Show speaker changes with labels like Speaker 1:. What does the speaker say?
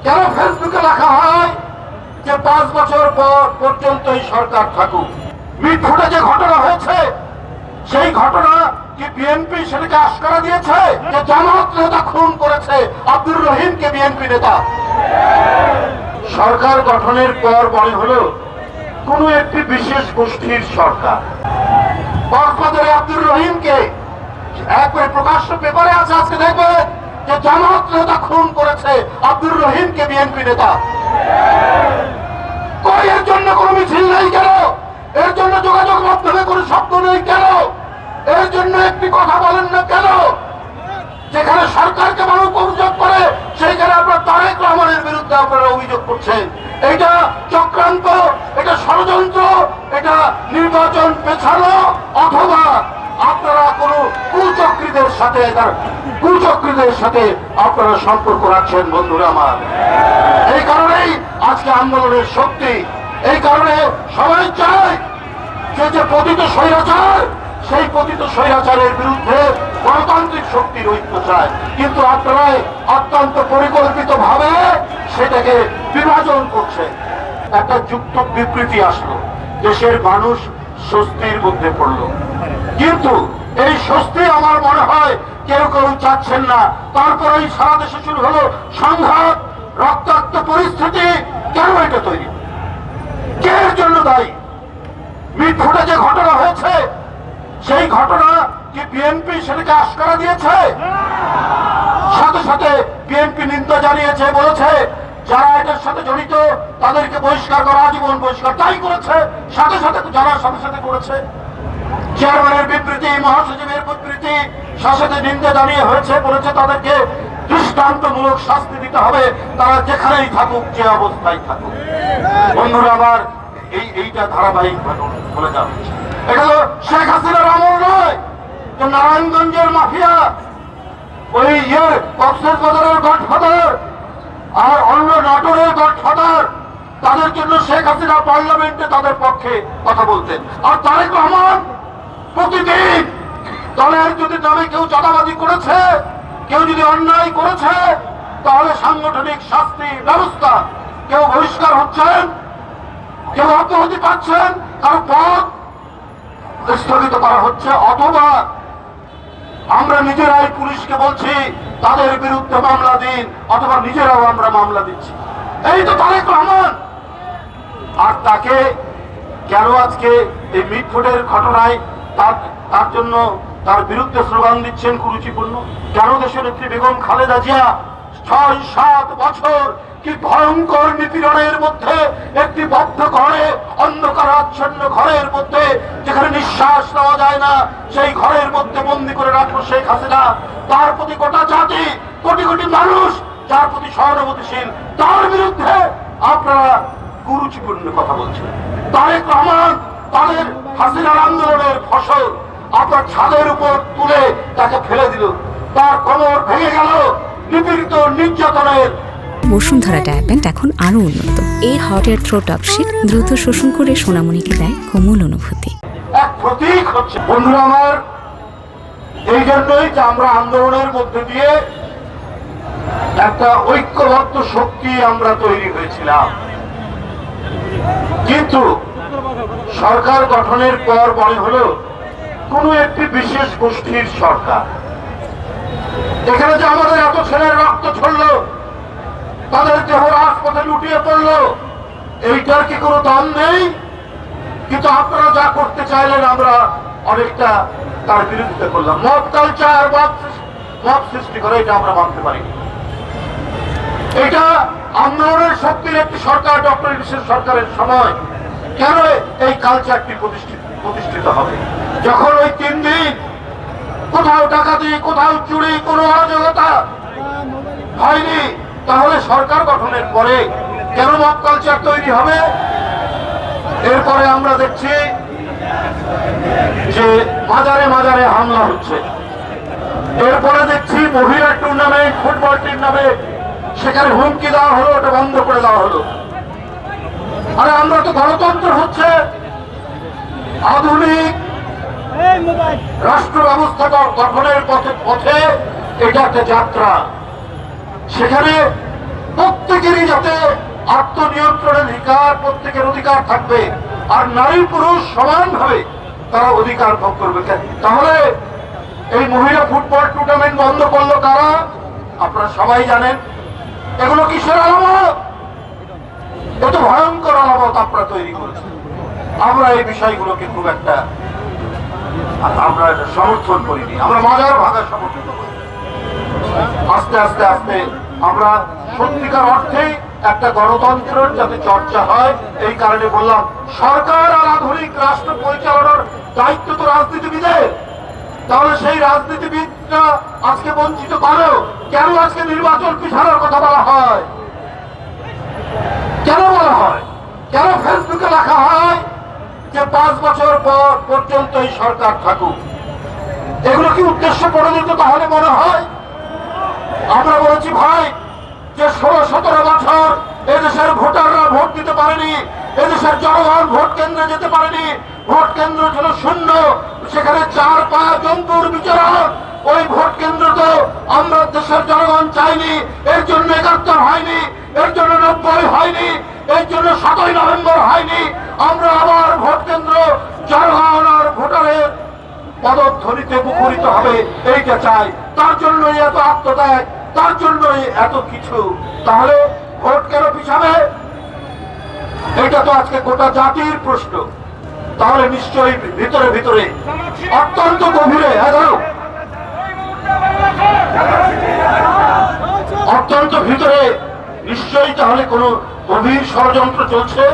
Speaker 1: কেন ফেসবুকে লেখা হয় যে 5 বছর পর পর্যন্ত এই সরকার থাকুক? মিটফুটে যে ঘটনা হয়েছে সেই ঘটনা কি বিএনপি সেটাকে আশকারা দিয়েছে যে জামাত নেতা খুন করেছে আব্দুর রহিমকে, বিএনপি নেতা? সরকার গঠনের পর মনে হলো কোন একটি বিশেষ গোষ্ঠীর সরকার। কক্সবাজারে আব্দুর রহিমকে একবারে প্রকাশ্য পেপারে আছে, আজকে দেখবেন যে জামাত নেতা খুন করেছে আব্দুর রহিমকে, বিএনপি নেতা। কই এর জন্য কোনো মিছিল নেই কেন? এর জন্য যোগাযোগ মাধ্যমে কোনো শব্দ নেই কেন? এর জন্য একটি কথা বলেন না কেন? যেখানে সরকারকে মানুষ অভিযোগ করে সেইখানে আপনার তারেক রহমানের বিরুদ্ধে আপনারা অভিযোগ করছেন। এটা চক্রান্ত, এটা ষড়যন্ত্র, এটা নির্বাচন পেছানো, অথবা আপনারা কোন কুচক্রীদের সাথে আপনারা সম্পর্ক রাখছেন। বন্ধুরা আমার, এই কারণেই আজকে আন্দোলনের শক্তি। এই কারণে সবাই চায় যে পতিত স্বৈরাচার, সেই পতিত স্বৈরাচারের বিরুদ্ধে গণতান্ত্রিক শক্তির ঐক্য চায়। কিন্তু আপনারা অত্যন্ত পরিকল্পিত ভাবে সেটাকে বিভাজন করছে। একটা যুক্ত বিবৃতি আসলো, দেশের মানুষ স্বস্তির মধ্যে পড়লো। কিন্তু এই স্বস্তি আমার মনে হয় কেউ কেউ চাচ্ছেন না। তারপরেই সারা দেশে শুরু হলো সংঘাত, রক্তাক্ত পরিস্থিতি। কেন এটা তৈরি? কে এর জন্য দায়ী? মিটফুটে যে ঘটনা হয়েছে সেই ঘটনা কি বিএনপি সেটাকে আশকারা দিয়েছে? সাথে সাথে বিএনপি নিন্দা জানিয়েছে, বলেছে যারা এটার সাথে জড়িত তাদেরকে বহিষ্কার করা, আজীবন বহিষ্কার। তাই করেছে, সাথে সাথে যারা সাথে করেছে। চেয়ারম্যানের বিবৃতি, মহাসচিবের বিবৃতি সাথে নিন্দা জানিয়ে হয়েছে, বলেছে তাদেরকে দৃষ্টান্তমূলক শাস্তি দিতে হবে, তারা যেখানেই থাকুক, যে অবস্থায় থাকুক। বন্ধুরা আমার, এইটা ধারাবাহিক বলে যাওয়া হচ্ছে। এটা তো শেখ হাসিনার আমল নয় যে নারায়ণগঞ্জের মাফিয়া, ওই কক্সবাজারের গডফাদার আর অন্য নাটোরের গডফাদার, তাদের জন্য শেখ হাসিনা পার্লামেন্টে তাদের পক্ষে কথা বলতেন। আর তারেক রহমান প্রতিদিন দলের যদি নামে কেউ চাঁদাবাজি করেছে, কেউ যদি অন্যায় করেছে, তাহলে সাংগঠনিক শাস্তি ব্যবস্থা, কেউ বহিষ্কার হচ্ছেন, কেউ অব্যাহতি পাচ্ছেন, কারো পদ স্থগিত করা হচ্ছে, অথবা আমরা নিজেরাই পুলিশকে বলছি তাদের বিরুদ্ধে মামলা দিন, অথবা নিজেরাও আমরা মামলা দিচ্ছি। এই তো তারেক রহমান। আর তাকে কেন আজকে এই মিটফুটের ঘটনায় তার জন্য তার বিরুদ্ধে স্লোগান দিচ্ছেন কুরুচিপূর্ণ? কেন দেশের নেত্রী বেগম খালেদা জিয়া ৬-৭ বছর কি ভয়ঙ্কর নিপীড়নের মধ্যে একটি বদ্ধ ঘরে, অন্ধকারাচ্ছন্ন ঘরের মধ্যে, যেখানে নিঃশ্বাস নেওয়া যায় না, সেই ঘরের মধ্যে বন্দী করে রাখলো শেখ হাসিনা। তার প্রতি গোটা জাতি, কোটি কোটি মানুষ যার প্রতি সহানুভূতিশীল, তার বিরুদ্ধে আপনারা কুরুচিপূর্ণ কথা বলছেন। তারেক রহমান তাদের হাসিনার আন্দোলনের ফসল আপনার ছাদের উপর তুলে তাকে ফেলে দিল, তার কোমর ভেঙে গেল নিপীড়িত নির্যাতনের।
Speaker 2: বসুন্ধরা ডায়াপেন্ট এখন আরো উন্নত। এই hot air through top sheet দ্রুত শোষণ করে সোনামণিকে দেয় কোমল অনুভূতি।
Speaker 1: এক প্রতীক হচ্ছে, বন্ধুরা আমার, এই জন্যই যে আমরা আন্দোলনের মধ্যে দিয়ে একটা ঐক্যবদ্ধ শক্তি আমরা তৈরি হয়েছিলাম। কিন্তু সরকার গঠনের পর মনে হলো কোন একটি বিশেষ গোষ্ঠীর সরকার। এখানে যে আমাদের এত ছেলের রক্ত ছড়লো, তাদের দেহ রাজপথে লুটিয়ে পড়লো, এইটার কি কোনো দাম নেই? কিন্তু আপনারা যা করতে চাইলেন আমরা অনেকটা তার বিরুদ্ধে করলাম। মব কালচার, মব সৃষ্টি করে, এটা আমরা মানতে পারি। এটা আন্দোলনের শক্তির একটি সরকার, ডক্টর ইউনূসের সরকারের সময় কেন এই কালচারটি প্রতিষ্ঠিত হবে? যখন ওই 3 দিন কোথাও ডাকাতি, কোথাও চুরি, কোনো অরাজকতা হয়নি, তাহলে সরকার গঠনের পরে কেন মব কালচার তৈরি হবে? এরপরে আমরা দেখছি যে মাজারে মাজারে হামলা হচ্ছে। এরপরে দেখছি মহিলা টুর্নামেন্ট, ফুটবল টুর্নামেন্ট, সেখানে হুমকি দেওয়া হলো, ওটা বন্ধ করে দেওয়া হলো। আরে আমরা তো গণতন্ত্র হচ্ছে আধুনিক রাষ্ট্র ব্যবস্থা গঠনের পথে এটা একটা যাত্রা। সেখানে প্রত্যেকেরই যাতে আত্মনিয়ন্ত্রণের অধিকার, প্রত্যেকের অধিকার থাকবে, আর নারী পুরুষ সমানভাবে তারা অধিকার ভোগ করবে। তাহলে এই মহিলা ফুটবল টুর্নামেন্ট বন্ধ করলো কারা? আপনারা সবাই জানেন। এগুলো কিসের আলামত? এত ভয়ঙ্কর আলামত আপনারা তৈরি করেছেন। আমরা এই বিষয়গুলোকে খুব একটা আমরা এটা সমর্থন করিনি, আমরা মজার ভাগে সমর্থন করি। আস্তে আস্তে আস্তে আমরা সত্যিকার অর্থেই একটা গণতন্ত্রের যাতে চর্চা হয়, এই কারণে বললাম সরকার আর আধুনিক রাষ্ট্র পরিচালনার দায়িত্ব তো রাজনীতিবিদের। তাহলে সেই রাজনীতিবিদরা আজকে বঞ্চিত করো কেন? আজকে নির্বাচন পিছানোর কথা বলা হয় কেন? বলা হয় কেন? ফেসবুকে লেখা হয় যে 5 বছর পর পর্যন্ত এই সরকার থাকুক। এগুলো কি উদ্দেশ্য প্রণোদিত তাহলে মনে হয়? আমরা বলেছি ভাই যে 16-17 বছর এদেশের ভোটাররা ভোট দিতে পারেনি, এদেশের জনগণ ভোট কেন্দ্রে যেতে পারেনি, ভোট কেন্দ্র ছিল শূন্য, সেখানে 4 পা জন্তুর বিচরণ। ওই ভোট কেন্দ্র তো আমরা দেশের জনগণ চাইনি, এর জন্য 71 হয়নি, এর জন্য 90 হয়নি, এর জন্য 7ই নভেম্বর হয়নি। আমরা আবার ভোট কেন্দ্র জনগণ আর ভোটারের পদধ্বনিতে মুখরিত হবে, এইটা চাই। তার জন্যই এত আত্মত্যাগ, তার জন্যই এত কিছু। তাহলে ভোট কেন পিছাবে? এটা তো আজকে গোটা জাতির প্রশ্ন। তাহলে নিশ্চয়ই ভিতরে ভিতরে অত্যন্ত গভীরে অত্যন্ত ভিতরে নিশ্চয়ই তাহলে কোনো গভীর ষড়যন্ত্র চলছে।